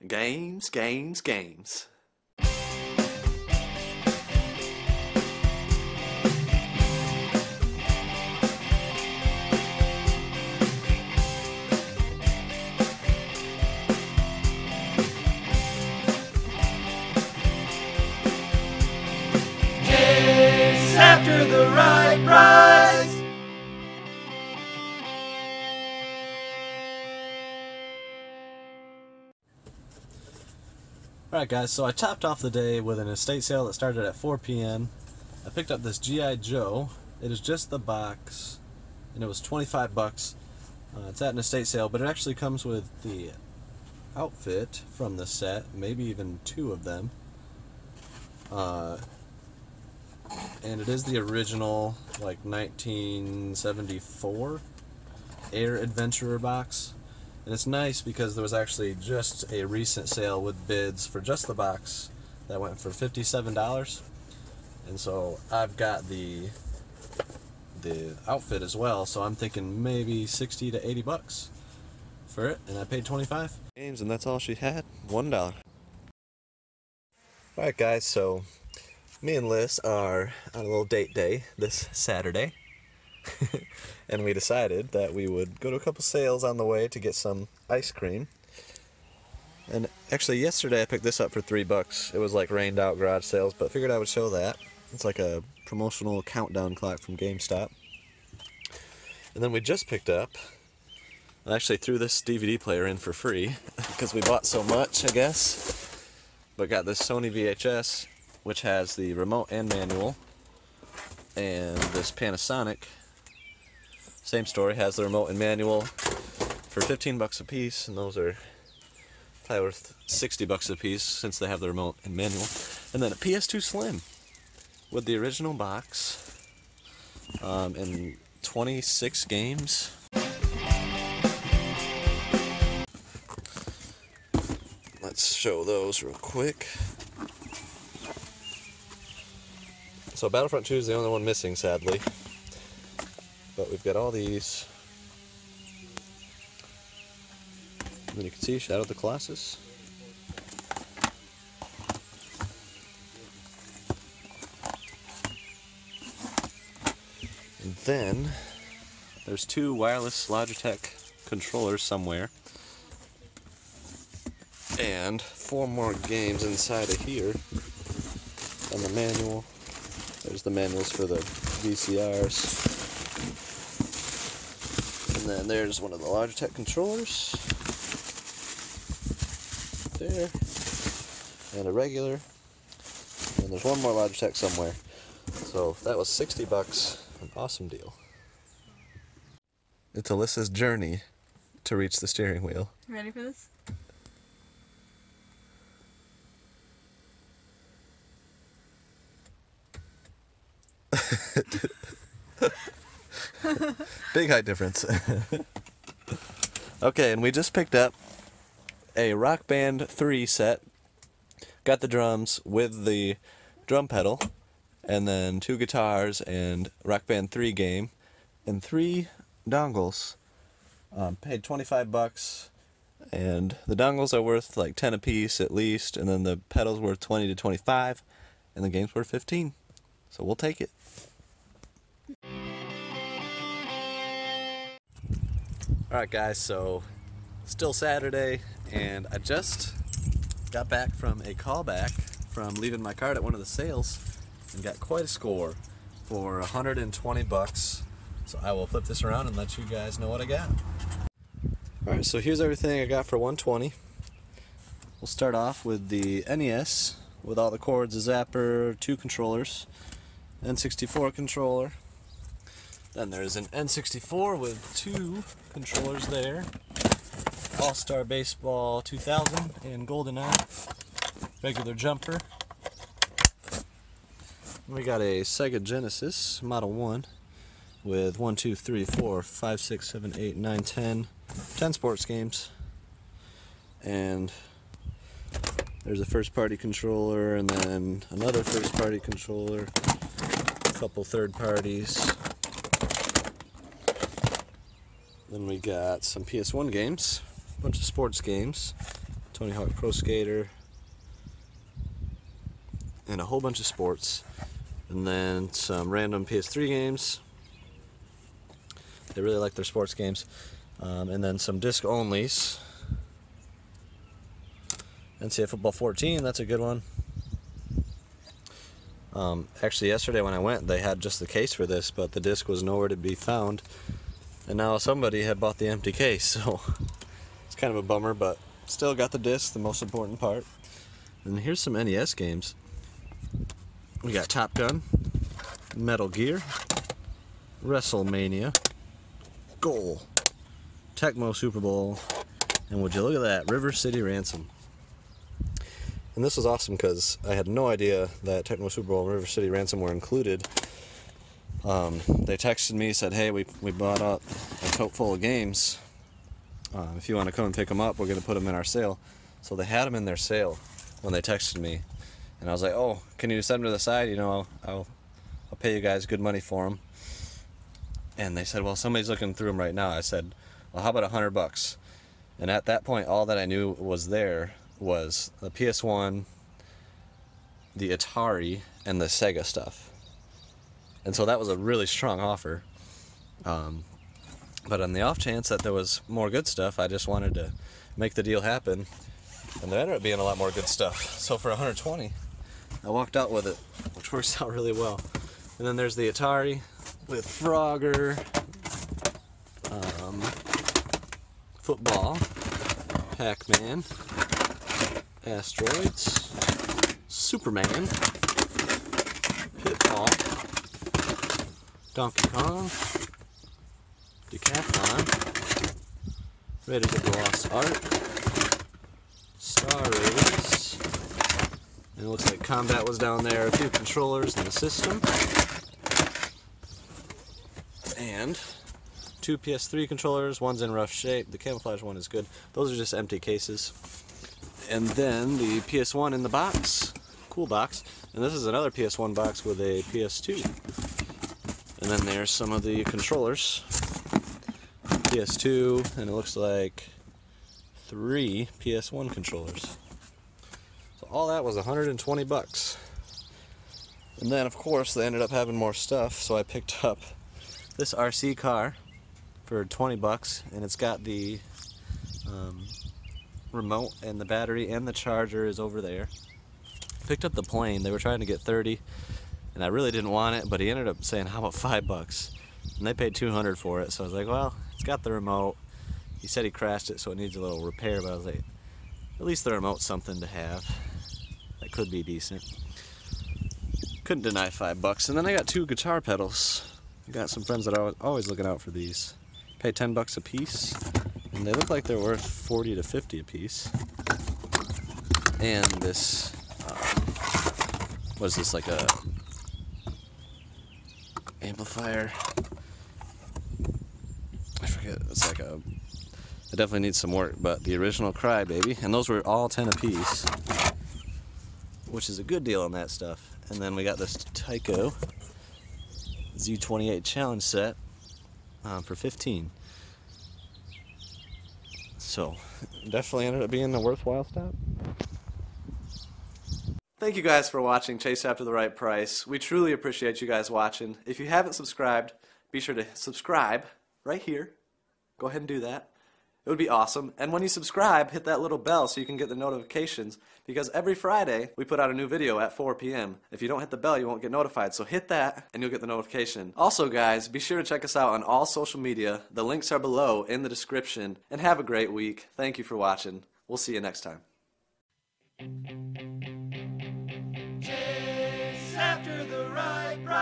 Games, games, games. Chase after the right price. Alright guys, so I topped off the day with an estate sale that started at 4 p.m. I picked up this G.I. Joe. It is just the box, and it was 25 bucks. It's at an estate sale, but it actually comes with the outfit from the set, maybe even 2 of them. And it is the original, like, 1974 Air Adventurer box. And it's nice because there was actually just a recent sale with bids for just the box that went for $57. And so I've got the outfit as well, so I'm thinking maybe 60 to 80 bucks for it, and I paid 25. Games, and that's all she had, $1. Alright guys, so me and Liz are on a little date day this Saturday. And we decided that we would go to a couple sales on the way to get some ice cream. And actually yesterday I picked this up for $3. It was like rained out garage sales, but figured I would show that. It's like a promotional countdown clock from GameStop. And then we just picked up, I actually threw this DVD player in for free because we bought so much, I guess. But got this Sony VHS, which has the remote and manual, and this Panasonic, same story, has the remote and manual for 15 bucks a piece, and those are probably worth 60 bucks a piece since they have the remote and manual. And then a PS2 Slim with the original box and 26 games. Let's show those real quick. So Battlefront 2 is the only one missing, sadly. But we've got all these. And then you can see Shadow of the Colossus. And then there's 2 wireless Logitech controllers somewhere. And 4 more games inside of here. And the manual. There's the manuals for the VCRs. And then there's one of the Logitech controllers. There. And a regular. And there's one more Logitech somewhere. So that was 60 bucks. An awesome deal. It's Alyssa's journey to reach the steering wheel. Ready for this? Big height difference. Okay, and we just picked up a Rock Band 3 set. Got the drums with the drum pedal, and then 2 guitars and Rock Band 3 game, and 3 dongles. Paid 25 bucks, and the dongles are worth like 10 a piece at least, and then the pedals worth 20 to 25, and the game's worth 15. So we'll take it. Alright guys, so still Saturday, and I just got back from a callback from leaving my card at one of the sales and got quite a score for 120 bucks. So I will flip this around and let you guys know what I got. Alright, so here's everything I got for 120. We'll start off with the NES with all the cords, a zapper, 2 controllers, N64 controller. Then there's an N64 with 2 controllers there. All-Star Baseball 2000 and GoldenEye. Regular jumper. We got a Sega Genesis Model 1 with 1, 2, 3, 4, 5, 6, 7, 8, 9, 10 sports games. And there's a first-party controller, and then another first-party controller, a couple third parties. Then we got some PS1 games, a bunch of sports games, Tony Hawk Pro Skater, and a whole bunch of sports, and then some random PS3 games. They really like their sports games, and then some disc onlys. NCAA Football 14, that's a good one. Actually, yesterday when I went, they had just the case for this, but the disc was nowhere to be found, and now somebody had bought the empty case, so it's kind of a bummer, but still got the disc, the most important part. And here's some NES games. We got Top Gun, Metal Gear, WrestleMania, Goal, Tecmo Super Bowl, and would you look at that, River City Ransom. And this was awesome because I had no idea that Tecmo Super Bowl and River City Ransom were included. They texted me, said, hey, we bought up a tote full of games. If you want to come and pick them up, we're going to put them in our sale. So they had them in their sale when they texted me. And I was like, oh, can you send them to the side? You know, I'll pay you guys good money for them. And they said, well, somebody's looking through them right now. I said, well, how about $100? And at that point, all that I knew was there was the PS1, the Atari, and the Sega stuff. And so that was a really strong offer. But on the off chance that there was more good stuff, I just wanted to make the deal happen. And there ended up being a lot more good stuff. So for $120, I walked out with it, which works out really well. And then there's the Atari with Frogger, football, Pac-Man, Asteroids, Superman, Pitfall, Donkey Kong, Decathlon, Raiders of the Lost Ark, Star Raiders, and it looks like Combat was down there, a few controllers in the system, and 2 PS3 controllers, one's in rough shape, the camouflage one is good, those are just empty cases. And then the PS1 in the box, cool box, and this is another PS1 box with a PS2. And then there's some of the controllers, PS2, and it looks like 3 PS1 controllers. So all that was $120. And then of course they ended up having more stuff, so I picked up this RC car for $20, and it's got the remote and the battery and the charger is over there. Picked up the plane. They were trying to get 30, and I really didn't want it, but he ended up saying, how about $5? And they paid $200 for it, so I was like, well, it's got the remote. He said he crashed it, so it needs a little repair, but I was like, at least the remote's something to have. That could be decent. Couldn't deny $5. And then I got 2 guitar pedals. I got some friends that are always looking out for these. Pay $10 a piece, and they look like they're worth $40 to $50 a piece. And this, what is this, like a amplifier? I forget, it's like a, it definitely needs some work, but the original Crybaby, and those were all 10 a piece, which is a good deal on that stuff. And then we got this Tyco Z28 challenge set for $15. So definitely ended up being a worthwhile stop. Thank you guys for watching Chase After the Right Price. We truly appreciate you guys watching. If you haven't subscribed, be sure to subscribe right here. Go ahead and do that. It would be awesome. And when you subscribe, hit that little bell so you can get the notifications, because every Friday we put out a new video at 4 p.m. If you don't hit the bell, you won't get notified. So hit that and you'll get the notification. Also guys, be sure to check us out on all social media. The links are below in the description. And have a great week. Thank you for watching. We'll see you next time. Chase after the right price.